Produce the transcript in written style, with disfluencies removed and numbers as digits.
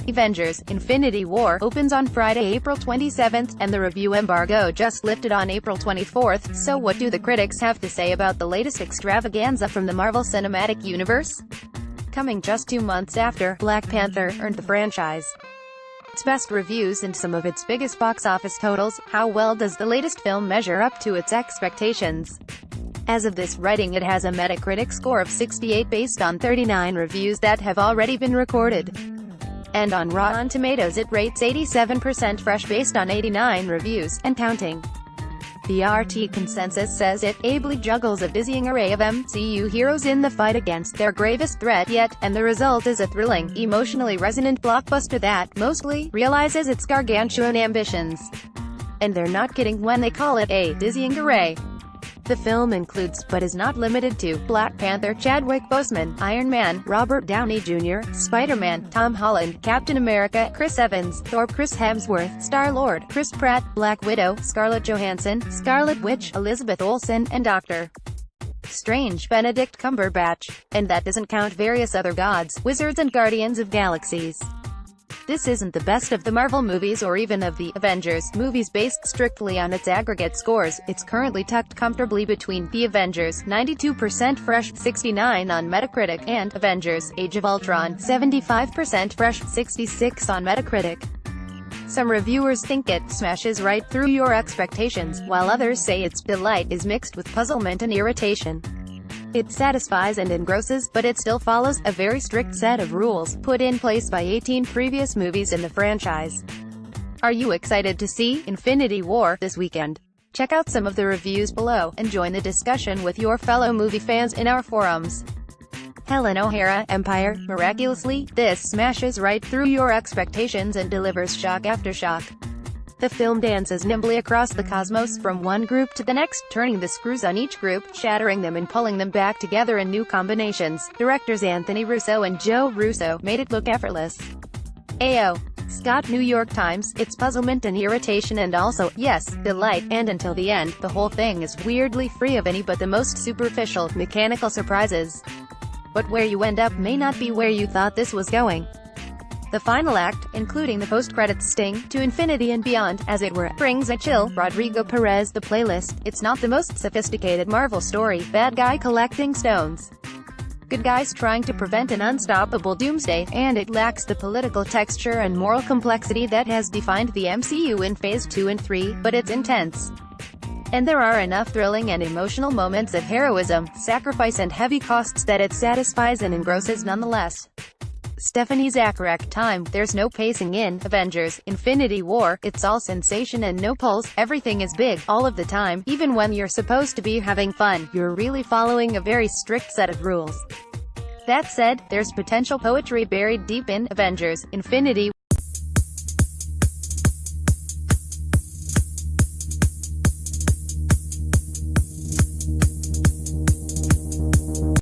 Avengers: Infinity War opens on Friday, April 27th, and the review embargo just lifted on April 24th, so what do the critics have to say about the latest extravaganza from the Marvel Cinematic Universe? Coming just 2 months after Black Panther earned the franchise its best reviews and some of its biggest box office totals, how well does the latest film measure up to its expectations? As of this writing, it has a MetaCritic score of 68 based on 39 reviews that have already been recorded. And on Rotten Tomatoes it rates 87% fresh based on 89 reviews, and counting. The RT consensus says it ably juggles a dizzying array of MCU heroes in the fight against their gravest threat yet, and the result is a thrilling, emotionally resonant blockbuster that mostly realizes its gargantuan ambitions. And they're not kidding when they call it a dizzying array. The film includes, but is not limited to, Black Panther, Chadwick Boseman, Iron Man, Robert Downey Jr., Spider-Man, Tom Holland, Captain America, Chris Evans, Thor, Chris Hemsworth, Star-Lord, Chris Pratt, Black Widow, Scarlett Johansson, Scarlet Witch, Elizabeth Olsen, and Dr. Strange, Benedict Cumberbatch. And that doesn't count various other gods, wizards and guardians of galaxies. This isn't the best of the Marvel movies or even of the Avengers movies based strictly on its aggregate scores. It's currently tucked comfortably between The Avengers, 92% fresh, 69 on Metacritic, and Avengers: Age of Ultron, 75% fresh, 66 on Metacritic. Some reviewers think it smashes right through your expectations, while others say its delight is mixed with puzzlement and irritation. It satisfies and engrosses, but it still follows a very strict set of rules, put in place by 18 previous movies in the franchise. Are you excited to see Infinity War this weekend? Check out some of the reviews below, and join the discussion with your fellow movie fans in our forums. Helen O'Hara, Empire. Miraculously, this smashes right through your expectations and delivers shock after shock. The film dances nimbly across the cosmos from one group to the next, turning the screws on each group, shattering them and pulling them back together in new combinations. Directors Anthony Russo and Joe Russo made it look effortless. A.O. Scott, New York Times. It's puzzlement and irritation and also, yes, delight, and until the end, the whole thing is weirdly free of any but the most superficial, mechanical surprises. But where you end up may not be where you thought this was going. The final act, including the post-credits sting, to infinity and beyond, as it were, brings a chill. Rodrigo Perez. The playlist. It's not the most sophisticated Marvel story, bad guy collecting stones, good guys trying to prevent an unstoppable doomsday, and it lacks the political texture and moral complexity that has defined the MCU in Phase 2 and 3, but it's intense. And there are enough thrilling and emotional moments of heroism, sacrifice and heavy costs that it satisfies and engrosses nonetheless. Stephanie Zacharek. Time. There's no pacing in Avengers: Infinity War. It's all sensation and no pulse. Everything is big, all of the time. Even when you're supposed to be having fun, you're really following a very strict set of rules. That said, there's potential poetry buried deep in Avengers: Infinity